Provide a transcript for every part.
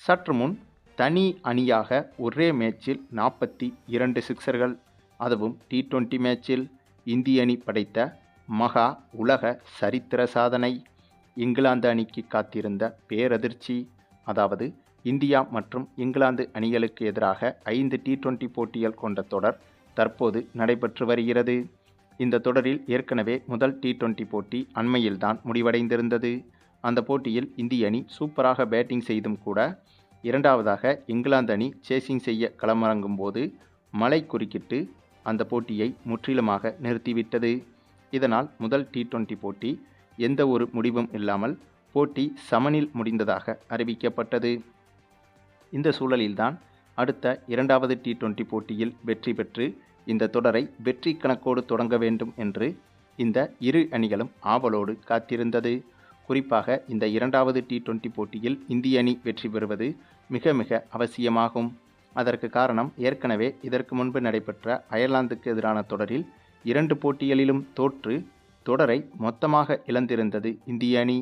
சற்று முன் தனி அணியாக ஒரே மேட்சில் 42 சிக்சர்கள், அதுவும் T20 மேட்சில் இந்திய அணி படைத்த மகா உலக சரித்திர சாதனை. இங்கிலாந்து அணிக்கு காத்திருந்த பேரதிர்ச்சி. அதாவது இந்தியா மற்றும் இங்கிலாந்து அணிகளுக்கு எதிராக 5 T20 போட்டிகள் கொண்ட தொடர் தற்போது நடைபெற்று வருகிறது. இந்த தொடரில் ஏற்கனவே முதல் T20 போட்டி அண்மையில்தான் முடிவடைந்திருந்தது. அந்த போட்டியில் இந்திய அணி சூப்பராக பேட்டிங் செய்தும் கூட இரண்டாவதாக இங்கிலாந்து அணி சேசிங் செய்ய களமிறங்கும் போது மழை குறுக்கிட்டு அந்த போட்டியை முற்றிலுமாக நிறுத்திவிட்டது. இதனால் முதல் T20 போட்டி எந்த ஒரு முடிவும் இல்லாமல் போட்டி சமனில் முடிந்ததாக அறிவிக்கப்பட்டது. இந்த சூழலில்தான் அடுத்த இரண்டாவது T20 போட்டியில் வெற்றி பெற்று இந்த தொடரை வெற்றி கணக்கோடு தொடங்க வேண்டும் என்று இந்த இரு அணிகளும் ஆவலோடு காத்திருந்தது. குறிப்பாக இந்த இரண்டாவது T20 போட்டியில் இந்திய அணி வெற்றி பெறுவது மிக மிக அவசியமாகும். அதற்கு காரணம், ஏற்கனவே இதற்கு முன்பு நடைபெற்ற அயர்லாந்துக்கு எதிரான தொடரில் 2 போட்டிகளிலும் தோற்று தொடரை மொத்தமாக இழந்திருந்தது இந்திய அணி.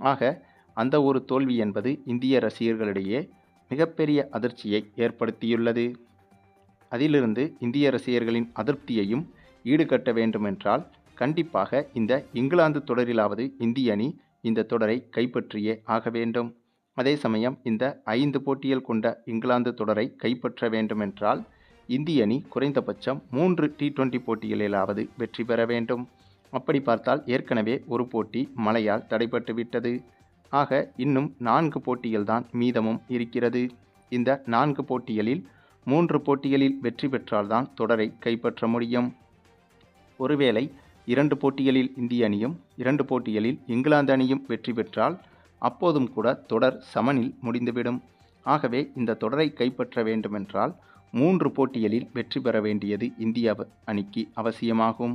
ஆக அந்த ஒரு தோல்வி என்பது இந்திய ரசிகர்களிடையே மிகப்பெரிய அதிர்ச்சியை ஏற்படுத்தியுள்ளது. அதிலிருந்து இந்திய ரசிகர்களின் அதிருப்தியையும் ஈடுகட்ட வேண்டுமென்றால் கண்டிப்பாக இந்த இங்கிலாந்து தொடரிலாவது இந்திய அணி இந்த தொடரை கைப்பற்றியே ஆக வேண்டும். அதே சமயம் இந்த 5 போட்டிகள் கொண்ட இங்கிலாந்து தொடரை கைப்பற்ற வேண்டுமென்றால் இந்திய அணி குறைந்தபட்சம் 3 T20 போட்டிகளிலாவது வெற்றி பெற வேண்டும். அப்படி பார்த்தால் ஏற்கனவே ஒரு போட்டி மழையால் தடைபட்டு விட்டது. ஆக இன்னும் 4 போட்டிகள் தான் மீதமும் இருக்கிறது. இந்த 4 போட்டிகளில் 3 போட்டிகளில் வெற்றி பெற்றால்தான் தொடரை கைப்பற்ற முடியும். ஒருவேளை 2 போட்டிகளில் இந்திய அணியும் 2 போட்டிகளில் இங்கிலாந்து அணியும் வெற்றி பெற்றால் அப்போதும் கூட தொடர் சமனில் முடிந்துவிடும். ஆகவே இந்த தொடரை கைப்பற்ற வேண்டுமென்றால் 3 போட்டிகளில் வெற்றி பெற வேண்டியது இந்திய அணிக்கு அவசியமாகும்.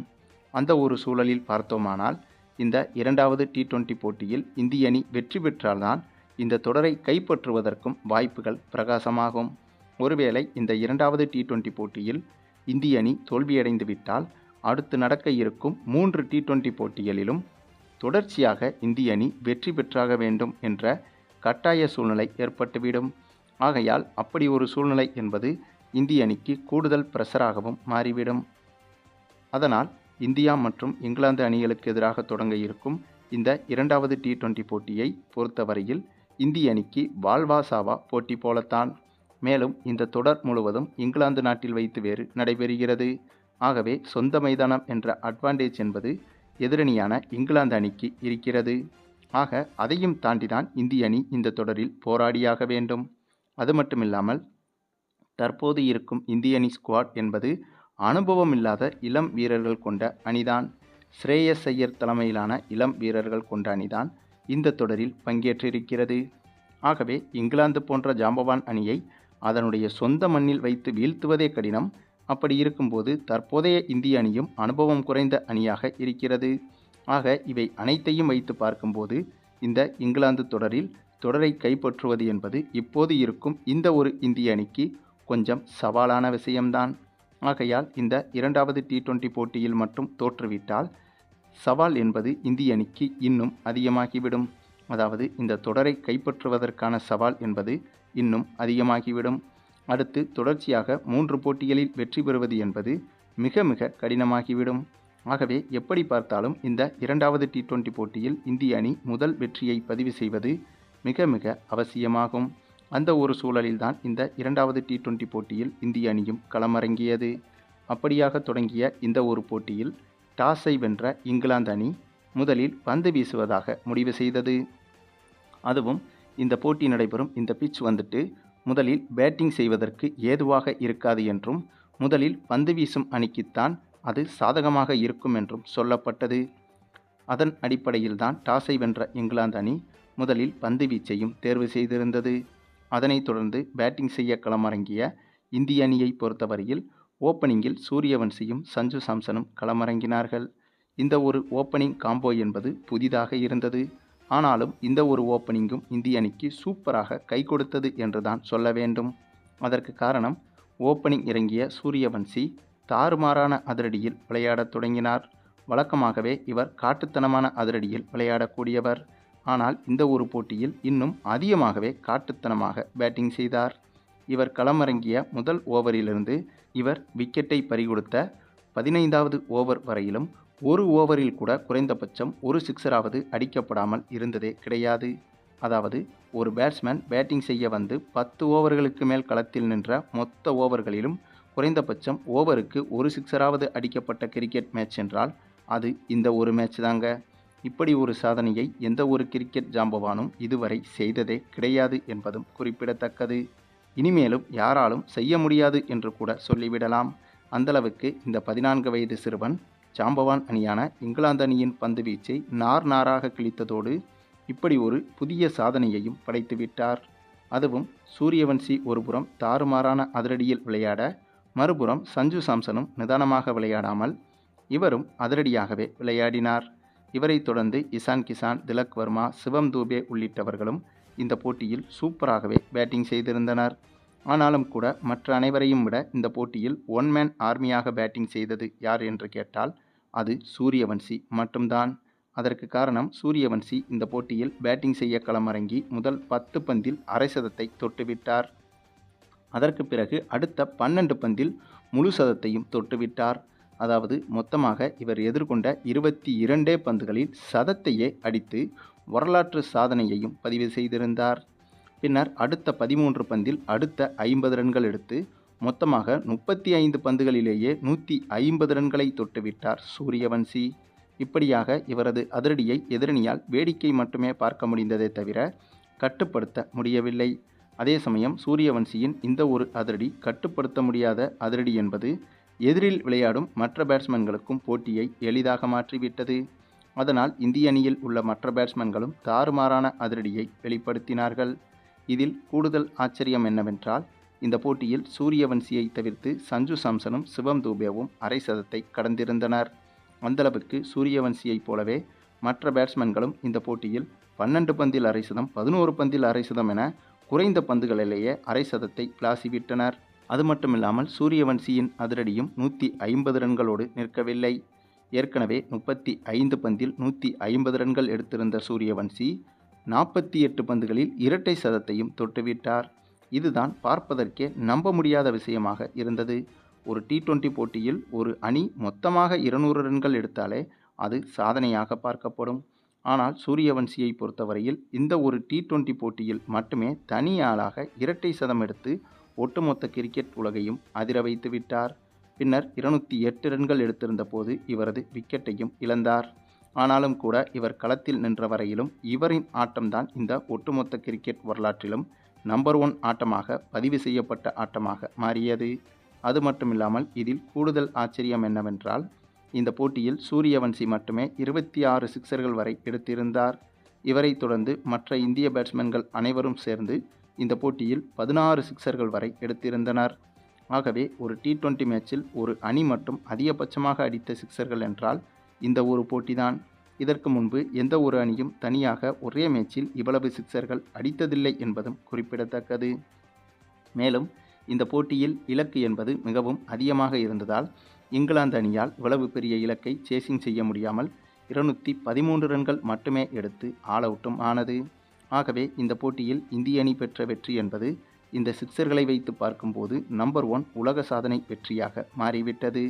அந்த ஒரு சூழலில் பார்த்தோமானால் இந்த இரண்டாவது T20 போட்டியில் இந்திய அணி வெற்றி பெற்றால்தான் இந்த தொடரை கைப்பற்றுவதற்கும் வாய்ப்புகள் பிரகாசமாகும். ஒருவேளை இந்த இரண்டாவது T20 போட்டியில் இந்திய அணி தோல்வியடைந்து விட்டால் அடுத்து நடக்க இருக்கும் 3 T20 போட்டிகளிலும் தொடர்ச்சியாக இந்திய அணி வெற்றி பெற்றாக வேண்டும் என்ற கட்டாய சூழ்நிலை ஏற்பட்டுவிடும். ஆகையால் அப்படி ஒரு சூழ்நிலை என்பது இந்திய அணிக்கு கூடுதல் பிரஷராகவும் மாறிவிடும். அதனால் இந்தியா மற்றும் இங்கிலாந்து அணிகளுக்கு எதிராக தொடங்க இருக்கும் இந்த இரண்டாவது T20 போட்டியை பொறுத்தவரையில் இந்திய அணிக்கு வாழ்வா சாவா போட்டி போலத்தான். மேலும் இந்த தொடர் முழுவதும் இங்கிலாந்து நாட்டில் வைத்து வேறு நடைபெறுகிறது. ஆகவே சொந்த மைதானம் என்ற அட்வான்டேஜ் என்பது எதிரணியான இங்கிலாந்து அணிக்கு இருக்கிறது. ஆக அதையும் தாண்டிதான் இந்திய அணி இந்த தொடரில் போராடியாக வேண்டும். அது மட்டுமில்லாமல் தற்போது இருக்கும் இந்திய அணி ஸ்குவாட் என்பது அனுபவம் இல்லாத இளம் வீரர்கள் கொண்ட அணிதான். ஸ்ரேயஸ் ஐயர் தலைமையிலான இளம் வீரர்கள் கொண்ட அணிதான் இந்த தொடரில் பங்கேற்றிருக்கிறது. ஆகவே இங்கிலாந்து போன்ற ஜாம்பவான் அணியை அதனுடைய சொந்த மண்ணில் வைத்து வீழ்த்துவதே கடினம். அப்படி இருக்கும்போது தற்போதைய இந்திய அணியும் அனுபவம் குறைந்த அணியாக இருக்கிறது. ஆக இவை அனைத்தையும் வைத்து பார்க்கும்போது இந்த இங்கிலாந்து தொடரில் தொடரை கைப்பற்றுவது என்பது இப்போது இருக்கும் இந்த ஒரு இந்திய அணிக்கு கொஞ்சம் சவாலான விஷயம்தான். ஆகையால் இந்த இரண்டாவது T20 போட்டியில் மட்டும் தோற்றுவிட்டால் சவால் என்பது இந்திய அணிக்கு இன்னும் அதிகமாகிவிடும். அதாவது இந்த தொடரை கைப்பற்றுவதற்கான சவால் என்பது இன்னும் அதிகமாகிவிடும். அடுத்து தொடர்ச்சியாக 3 போட்டிகளில் வெற்றி பெறுவது என்பது மிக மிக கடினமாகிவிடும். ஆகவே எப்படி பார்த்தாலும் இந்த இரண்டாவது T20 போட்டியில் இந்திய அணி முதல் வெற்றியை பதிவு செய்வது மிக மிக அவசியமாகும். அந்த ஒரு சூழலில்தான் இந்த இரண்டாவது T20 போட்டியில் இந்திய அணியும் களமிறங்கியது. அப்படியாக தொடங்கிய இந்த ஒரு போட்டியில் டாஸை வென்ற இங்கிலாந்து அணி முதலில் பந்து வீசுவதாக முடிவு செய்தது. அதுவும் இந்த போட்டி நடைபெறும் இந்த பிட்ச் வந்துட்டு முதலில் பேட்டிங் செய்வதற்கு ஏதுவாக இருக்காது என்றும் முதலில் பந்து வீசும் அணிக்குத்தான் அது சாதகமாக இருக்கும் என்றும் சொல்லப்பட்டது. அதன் அடிப்படையில்தான் டாஸை வென்ற இங்கிலாந்து அணி முதலில் பந்து வீச்சையும் தேர்வு செய்திருந்தது. அதனைத் தொடர்ந்து பேட்டிங் செய்ய களமிறங்கிய இந்திய அணியை பொறுத்தவரையில் ஓப்பனிங்கில் சூரியவன்சியும் சஞ்சு சாம்சனும் களமிறங்கினார்கள். இந்த ஒரு ஓப்பனிங் காம்போ என்பது புதிதாக இருந்தது. ஆனாலும் இந்த ஒரு ஓப்பனிங்கும் இந்திய அணிக்கு சூப்பராக கை கொடுத்தது என்றுதான் சொல்ல வேண்டும். அதற்கு காரணம், ஓப்பனிங் இறங்கிய சூரியவன்சி தாறுமாறான அதிரடியில் விளையாடத் தொடங்கினார். வழக்கமாகவே இவர் காட்டுத்தனமான அதிரடியில் விளையாடக்கூடியவர். ஆனால் இந்த ஒரு போட்டியில் இன்னும் அதிகமாகவே காட்டுத்தனமாக பேட்டிங் செய்தார். இவர் களமிறங்கிய முதல் ஓவரிலிருந்து இவர் விக்கெட்டை பறிகொடுத்த 15வது ஓவர் வரையிலும் ஒரு ஓவரில் கூட குறைந்தபட்சம் ஒரு சிக்ஸராவது அடிக்கப்படாமல் இருந்ததே கிடையாது. அதாவது ஒரு பேட்ஸ்மேன் பேட்டிங் செய்ய வந்து 10 ஓவர்களுக்கு மேல் களத்தில் நின்ற மொத்த ஓவர்களிலும் குறைந்தபட்சம் ஓவருக்கு ஒரு சிக்ஸராவது அடிக்கப்பட்ட கிரிக்கெட் மேட்ச் என்றால் அது இந்த ஒரு மேட்ச் தாங்க. இப்படி ஒரு சாதனையை எந்த ஒரு கிரிக்கெட் ஜாம்பவானும் இதுவரை செய்ததே கிடையாது என்பதும் குறிப்பிடத்தக்கது. இனிமேலும் யாராலும் செய்ய முடியாது என்று கூட சொல்லிவிடலாம். அந்தளவுக்கு இந்த 14 வயது சிறுவன் ஜாம்பவான் அணியான இங்கிலாந்து அணியின் பந்து வீச்சை நார் நாராக கிழித்ததோடு இப்படி ஒரு புதிய சாதனையையும் படைத்துவிட்டார். அதுவும் சூரியவன்சி ஒருபுறம் தாறுமாறான அதிரடியில் விளையாட, மறுபுறம் சஞ்சு சாம்சனும் நிதானமாக விளையாடாமல் இவரும் அதிரடியாகவே விளையாடினார். இவரை தொடர்ந்து இசான் கிசான், திலக் வர்மா, சிவம் தூபே உள்ளிட்டவர்களும் இந்த போட்டியில் சூப்பராகவே பேட்டிங் செய்திருந்தனர். ஆனாலும் கூட மற்ற அனைவரையும் விட இந்த போட்டியில் ஒன் மேன் ஆர்மியாக பேட்டிங் செய்தது யார் என்று கேட்டால் அது சூரியவன்சி மட்டும்தான். அதற்கு காரணம் சூரியவன்சி இந்த போட்டியில் பேட்டிங் செய்ய களமிறங்கி முதல் 10 பந்தில் அரை சதத்தை தொட்டுவிட்டார். அதற்கு பிறகு அடுத்த 12 பந்தில் முழு சதத்தையும் தொட்டுவிட்டார். அதாவது மொத்தமாக இவர் எதிர்கொண்ட 22 பந்துகளில் சதத்தையே அடித்து வரலாற்று சாதனையையும் பதிவு செய்திருந்தார். பின்னர் அடுத்த 13 பந்தில் அடுத்த 50 ரன்கள் எடுத்து மொத்தமாக 35 பந்துகளிலேயே 150 ரன்களை தொட்டுவிட்டார் சூரியவன்சி. இப்படியாக இவரது அதிரடியை எதிரணியால் வேடிக்கை மட்டுமே பார்க்க முடிந்ததே தவிர கட்டுப்படுத்த முடியவில்லை. அதே சமயம் சூரியவன்சியின் இந்த ஒரு அதிரடி கட்டுப்படுத்த முடியாத அதிரடி என்பது எதிரில் விளையாடும் மற்ற பேட்ஸ்மேன்களுக்கும் போட்டியை எளிதாக மாற்றிவிட்டது. அதனால் இந்திய அணியில் உள்ள மற்ற பேட்ஸ்மேன்களும் தாறுமாறான அதிரடியை வெளிப்படுத்தினார்கள். இதில் கூடுதல் ஆச்சரியம் என்னவென்றால் இந்த போட்டியில் சூரியவன்சியை தவிர்த்து சஞ்சு சாம்சனும் சிவம் தூபேவும் அரை சதத்தை கடந்திருந்தனர். அந்தளவுக்கு சூரியவன்சியைப் போலவே மற்ற பேட்ஸ்மேன்களும் இந்த போட்டியில் 12 பந்தில் அரை சதம், 11 பந்தில் அரை சதம் என குறைந்த பந்துகளிலேயே அரை சதத்தை விளாசிவிட்டனர். அது மட்டுமில்லாமல் சூரியவன்சியின் அதிரடியும் 150 ரன்களோடு நிற்கவில்லை. ஏற்கனவே 35 பந்தில் 150 ரன்கள் எடுத்திருந்த சூரியவன்சி 48 பந்துகளில் இரட்டை சதத்தையும் தொட்டுவிட்டார். இதுதான் பார்ப்பதற்கே நம்ப முடியாத விஷயமாக இருந்தது. ஒரு T20 போட்டியில் ஒரு அணி மொத்தமாக 200 ரன்கள் எடுத்தாலே அது சாதனையாக பார்க்கப்படும். ஆனால் சூரியவன்சியை பொறுத்தவரையில் இந்த ஒரு T20 போட்டியில் மட்டுமே தனி ஆளாக இரட்டை சதம் எடுத்து ஒட்டுமொத்த கிரிக்கெட் உலகையும் அதிர வைத்து விட்டார். பின்னர் 208 ரன்கள் எடுத்திருந்த போது இவரது விக்கெட்டையும் இழந்தார். ஆனாலும் கூட இவர் களத்தில் நின்ற வரையிலும் இவரின் ஆட்டம்தான் இந்த ஒட்டுமொத்த கிரிக்கெட் வரலாற்றிலும் நம்பர் 1 ஆட்டமாக பதிவு செய்யப்பட்ட ஆட்டமாக மாறியது. அது மட்டுமில்லாமல் இதில் கூடுதல் ஆச்சரியம் என்னவென்றால் இந்த போட்டியில் சூரியவன்சி மட்டுமே 26 சிக்சர்கள் வரை எடுத்திருந்தார். இவரை தொடர்ந்து மற்ற இந்திய பேட்ஸ்மேன்கள் அனைவரும் சேர்ந்து இந்த போட்டியில் 16 சிக்சர்கள் வரை எடுத்திருந்தனர். ஆகவே ஒரு T20 மேட்சில் ஒரு அணி மட்டும் அதிகபட்சமாக அடித்த சிக்சர்கள் என்றால் இந்த ஒரு போட்டிதான். இதற்கு முன்பு எந்த ஒரு அணியும் தனியாக ஒரே மேட்சில் இவ்வளவு சிக்சர்கள் அடித்ததில்லை என்பதும் குறிப்பிடத்தக்கது. மேலும் இந்த போட்டியில் இலக்கு என்பது மிகவும் அதிகமாக இருந்ததால் இங்கிலாந்து அணியால் இவ்வளவு பெரிய இலக்கை சேசிங் செய்ய முடியாமல் 213 ரன்கள் மட்டுமே எடுத்து ஆல் அவுட்டும் ஆனது. ஆகவே இந்த போட்டியில் இந்திய அணி பெற்ற வெற்றி என்பது இந்த சிக்சர்களை வைத்து பார்க்கும்போது நம்பர் 1 உலக சாதனை வெற்றியாக மாறிவிட்டது.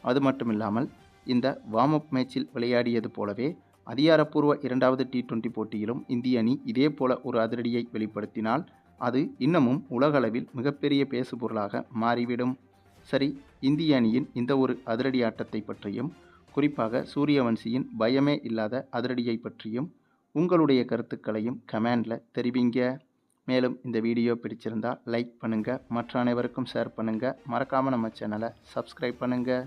அது மட்டுமில்லாமல் இந்த வார்ம் அப் மேட்சில் விளையாடியது போலவே அதிகாரப்பூர்வ 2வது T20 போட்டியிலும் இந்திய அணி இதே போல ஒரு அதிரடியை வெளிப்படுத்தினால் அது இன்னமும் உலகளவில் மிகப்பெரிய பேசுபொருளாக மாறிவிடும். சரி, இந்திய அணியின் இந்த ஒரு அதிரடி ஆட்டத்தை பற்றியும் குறிப்பாக சூரியவன்சியின் பயமே இல்லாத அதிரடியை பற்றியும் உங்களுடைய கருத்துக்களையும் கமெண்டில் தெரிவிங்க. மேலும் இந்த வீடியோ பிடிச்சிருந்தால் லைக் பண்ணுங்கள், மற்ற அனைவருக்கும் ஷேர் பண்ணுங்கள், மறக்காமல் நம்ம சேனலை சப்ஸ்கிரைப் பண்ணுங்கள்.